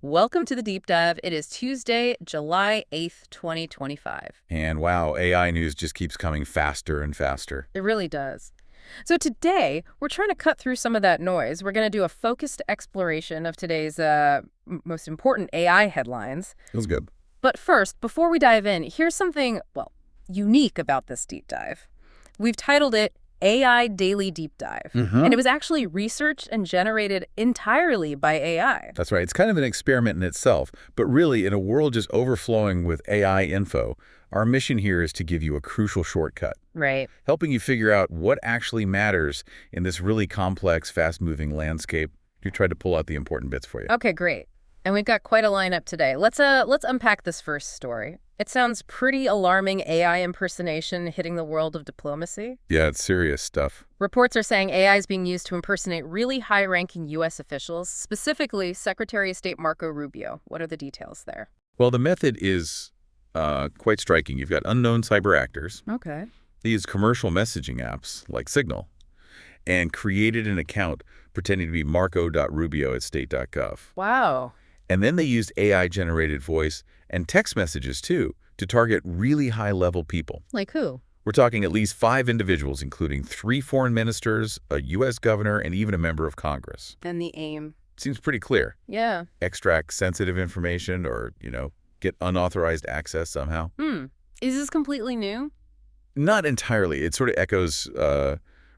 Welcome to the Deep Dive. It is Tuesday, July 8th, 2025. And wow, AI news just keeps coming faster and faster. It really does. So today, we're trying to cut through some of that noise. We're going to do a focused exploration of today's most important AI headlines. Feels good. But first, before we dive in, here's something, well, unique about this deep dive. We've titled it AI Daily Deep Dive. And it was actually researched and generated entirely by AI. That's right. It's kind of an experiment in itself. But really, in a world just overflowing with AI info, our mission here is to give you a crucial shortcut. Right. Helping you figure out what actually matters in this really complex, fast-moving landscape. We tried to pull out the important bits for you. Okay, great. And we've got quite a lineup today. Let's unpack this first story. It sounds pretty alarming, AI impersonation hitting the world of diplomacy. Yeah, it's serious stuff. Reports are saying AI is being used to impersonate really high-ranking U.S. officials, specifically Secretary of State Marco Rubio. What are the details there? Well, the method is quite striking. You've got unknown cyber actors. Okay. They use commercial messaging apps like Signal and created an account pretending to be marco.rubio@state.gov. Wow. And then they used AI-generated voice and text messages, too, to target really high-level people. Like who? We're talking at least 5 individuals, including 3 foreign ministers, a U.S. governor, and even a member of Congress. And the aim. Seems pretty clear. Yeah. Extract sensitive information or, get unauthorized access somehow. Is this completely new? Not entirely. It sort of echoes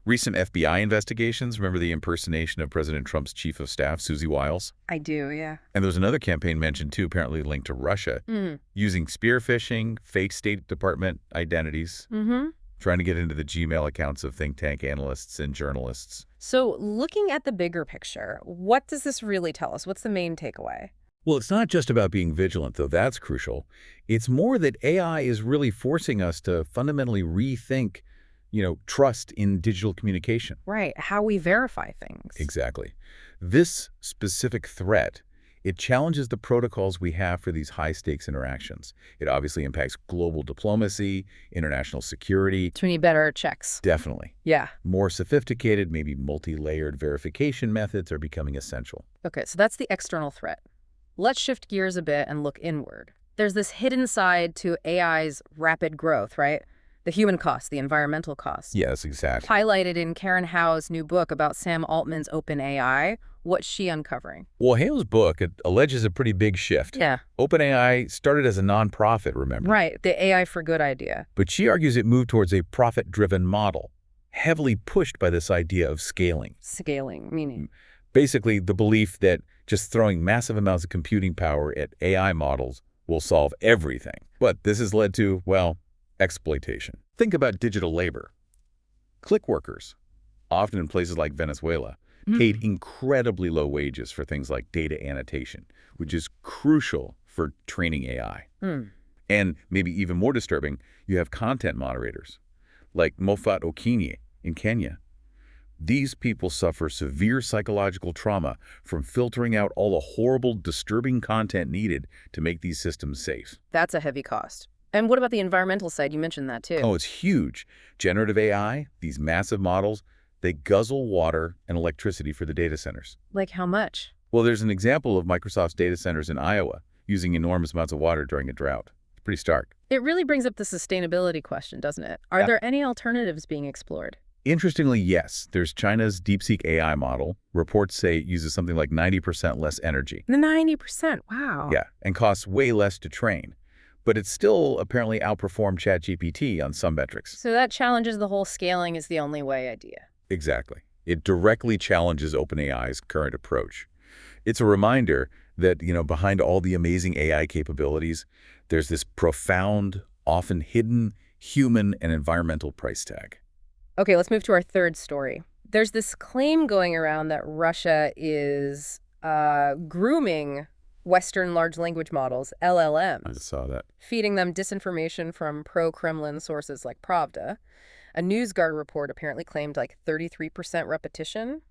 recent FBI investigations. Remember the impersonation of President Trump's chief of staff, Susie Wiles? I do, yeah. And there was another campaign mentioned, too, apparently linked to Russia, using spear phishing, fake State Department identities, trying to get into the Gmail accounts of think tank analysts and journalists. So looking at the bigger picture, what does this really tell us? What's the main takeaway? Well, it's not just about being vigilant, though that's crucial. It's more that AI is really forcing us to fundamentally rethink trust in digital communication. Right, how we verify things. Exactly. This specific threat, it challenges the protocols we have for these high-stakes interactions. It obviously impacts global diplomacy, international security. So we need better checks. Definitely. Yeah. More sophisticated, maybe multi-layered verification methods are becoming essential. Okay, so that's the external threat. Let's shift gears a bit and look inward. There's this hidden side to AI's rapid growth, right? The human cost, the environmental cost. Yes, exactly. Highlighted in Karen Howe's new book about Sam Altman's OpenAI. What's she uncovering? Well, Hale's book alleges a pretty big shift. Yeah. OpenAI started as a nonprofit, remember? Right, the AI for good idea. But she argues it moved towards a profit-driven model, heavily pushed by this idea of scaling. Scaling, meaning? Basically, the belief that just throwing massive amounts of computing power at AI models will solve everything. But this has led to, well, exploitation. Think about digital labor. Click workers, often in places like Venezuela, paid incredibly low wages for things like data annotation, which is crucial for training AI. And maybe even more disturbing, you have content moderators, like Mofat Okinye in Kenya. These people suffer severe psychological trauma from filtering out all the horrible, disturbing content needed to make these systems safe. That's a heavy cost. And what about the environmental side? You mentioned that too. Oh, it's huge. Generative AI, these massive models, they guzzle water and electricity for the data centers. Like how much? Well, there's an example of Microsoft's data centers in Iowa using enormous amounts of water during a drought. It's pretty stark. It really brings up the sustainability question, doesn't it? Are there any alternatives being explored? Interestingly, yes. There's China's DeepSeek AI model. Reports say it uses something like 90% less energy. 90%, wow. Yeah, and costs way less to train. But it still apparently outperformed ChatGPT on some metrics. So that challenges the whole scaling is the only way idea. Exactly. It directly challenges OpenAI's current approach. It's a reminder that, behind all the amazing AI capabilities, there's this profound, often hidden human and environmental price tag. Okay, let's move to our third story. There's this claim going around that Russia is grooming Western large language models, LLMs. I saw that. Feeding them disinformation from pro-Kremlin sources like Pravda. A NewsGuard report apparently claimed like 33% repetition.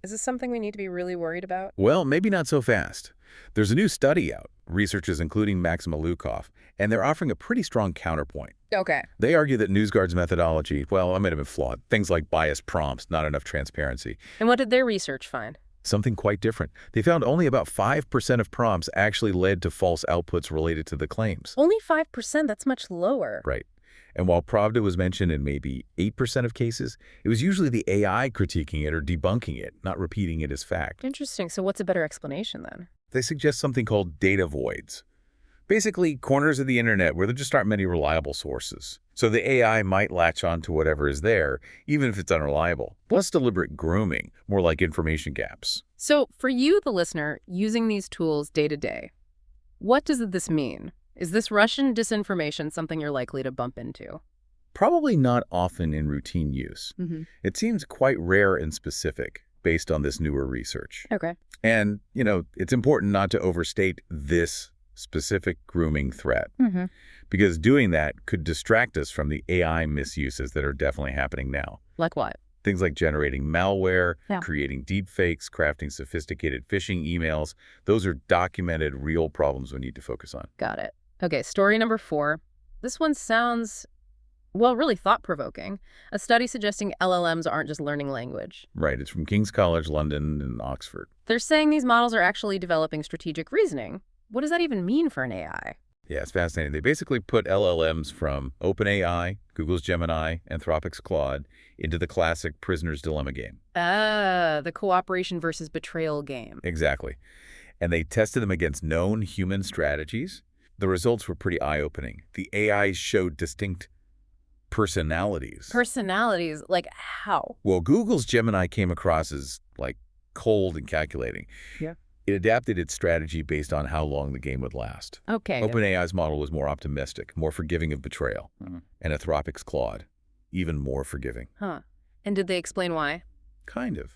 Is this something we need to be really worried about? Well, maybe not so fast. There's a new study out, researchers including Maxim Alukov, and they're offering a pretty strong counterpoint. Okay. They argue that NewsGuard's methodology, well, it might have been flawed. Things like biased prompts, not enough transparency. And what did their research find? something quite different. They found only about 5% of prompts actually led to false outputs related to the claims. Only 5%, that's much lower. Right. And while Pravda was mentioned in maybe 8% of cases, it was usually the AI critiquing it or debunking it, not repeating it as fact. Interesting. So what's a better explanation then? They suggest something called data voids. Basically, corners of the internet where there just aren't many reliable sources. So the AI might latch on to whatever is there, even if it's unreliable. Plus deliberate grooming, more like information gaps. So for you, the listener, using these tools day to day, what does this mean? Is this Russian disinformation something you're likely to bump into? Probably not often in routine use. It seems quite rare and specific based on this newer research. Okay. And, it's important not to overstate this specific grooming threat, because doing that could distract us from the AI misuses that are definitely happening now. Like what? Things like generating malware, creating deepfakes, crafting sophisticated phishing emails. Those are documented real problems we need to focus on. Got it. Okay, story number 4. This one sounds, well, really thought-provoking. A study suggesting LLMs aren't just learning language. Right. It's from King's College London and Oxford. They're saying these models are actually developing strategic reasoning. What does that even mean for an AI? Yeah, it's fascinating. They basically put LLMs from OpenAI, Google's Gemini, Anthropic's Claude into the classic prisoner's dilemma game. The cooperation versus betrayal game. Exactly. And they tested them against known human strategies. The results were pretty eye-opening. The AIs showed distinct personalities. Personalities? Like how? Well, Google's Gemini came across as, cold and calculating. Yeah. It adapted its strategy based on how long the game would last. Okay. OpenAI's model was more optimistic, more forgiving of betrayal. And Anthropic's Claude, even more forgiving. Huh. And did they explain why? Kind of.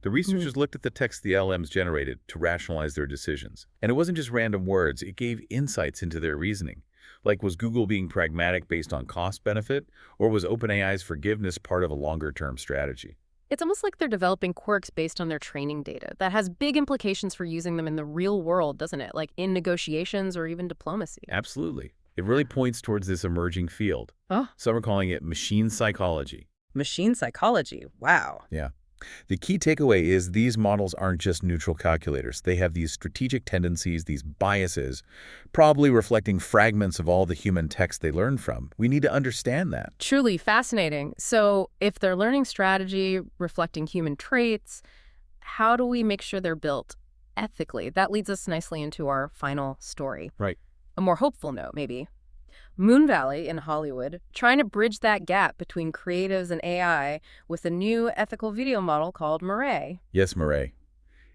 The researchers looked at the text the LLMs generated to rationalize their decisions. And it wasn't just random words, it gave insights into their reasoning. Like, was Google being pragmatic based on cost-benefit, or was OpenAI's forgiveness part of a longer-term strategy? It's almost like they're developing quirks based on their training data. That has big implications for using them in the real world, doesn't it? Like in negotiations or even diplomacy. Absolutely. It really points towards this emerging field. Oh. Some are calling it machine psychology. Machine psychology. Wow. Yeah. The key takeaway is these models aren't just neutral calculators. They have these strategic tendencies, these biases, probably reflecting fragments of all the human text they learned from. We need to understand that. Truly fascinating. So if they're learning strategy, reflecting human traits, how do we make sure they're built ethically? That leads us nicely into our final story. Right. A more hopeful note, maybe. Moon Valley in Hollywood, trying to bridge that gap between creatives and AI with a new ethical video model called Mirai. Yes, Mirai.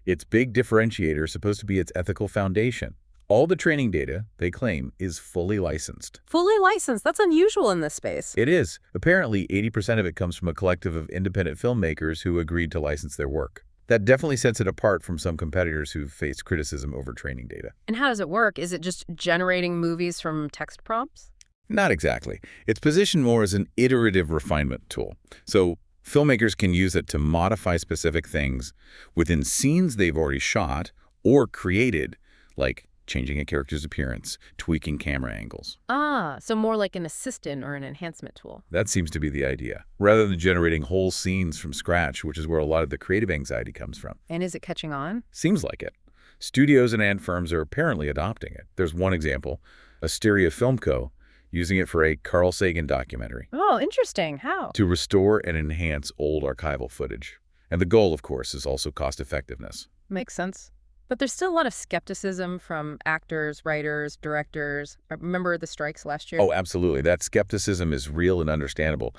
Its big differentiator is supposed to be its ethical foundation. All the training data, they claim, is fully licensed. Fully licensed? That's unusual in this space. It is. Apparently, 80% of it comes from a collective of independent filmmakers who agreed to license their work. That definitely sets it apart from some competitors who've faced criticism over training data. And how does it work? Is it just generating movies from text prompts? Not exactly. It's positioned more as an iterative refinement tool. So filmmakers can use it to modify specific things within scenes they've already shot or created, like changing a character's appearance, tweaking camera angles. Ah, so more like an assistant or an enhancement tool. That seems to be the idea, rather than generating whole scenes from scratch, which is where a lot of the creative anxiety comes from. And is it catching on? Seems like it. Studios and ad firms are apparently adopting it. There's one example, Asteria Film Co., using it for a Carl Sagan documentary. Oh, interesting. How? To restore and enhance old archival footage. And the goal, of course, is also cost-effectiveness. Makes sense. But there's still a lot of skepticism from actors, writers, directors. Remember the strikes last year? Oh, absolutely. That skepticism is real and understandable.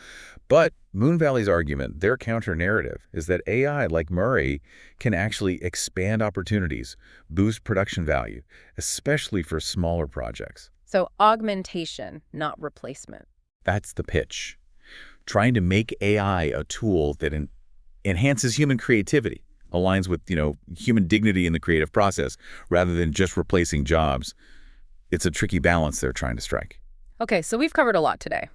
But Moon Valley's argument, their counter-narrative, is that AI, like Murray, can actually expand opportunities, boost production value, especially for smaller projects. So augmentation, not replacement. That's the pitch. Trying to make AI a tool that enhances human creativity, aligns with, human dignity in the creative process, rather than just replacing jobs. It's a tricky balance they're trying to strike. Okay, so we've covered a lot today.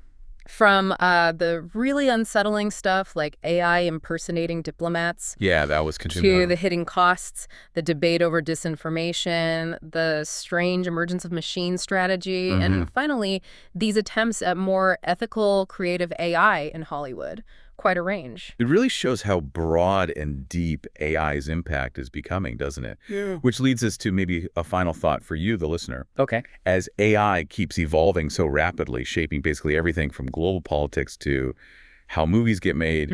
From the really unsettling stuff like AI impersonating diplomats. Yeah, that was to the hidden costs, the debate over disinformation, the strange emergence of machine strategy, and finally, these attempts at more ethical, creative AI in Hollywood. quite a range. It really shows how broad and deep AI's impact is becoming, doesn't it? Yeah. Which leads us to maybe a final thought for you, the listener. Okay. As AI keeps evolving so rapidly, shaping basically everything from global politics to how movies get made,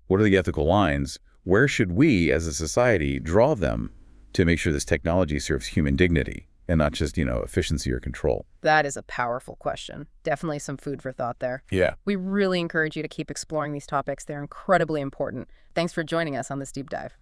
what are the ethical lines? Where should we, as a society, draw them to make sure this technology serves human dignity and not just, efficiency or control? That is a powerful question. Definitely some food for thought there. Yeah. We really encourage you to keep exploring these topics. They're incredibly important. Thanks for joining us on this deep dive.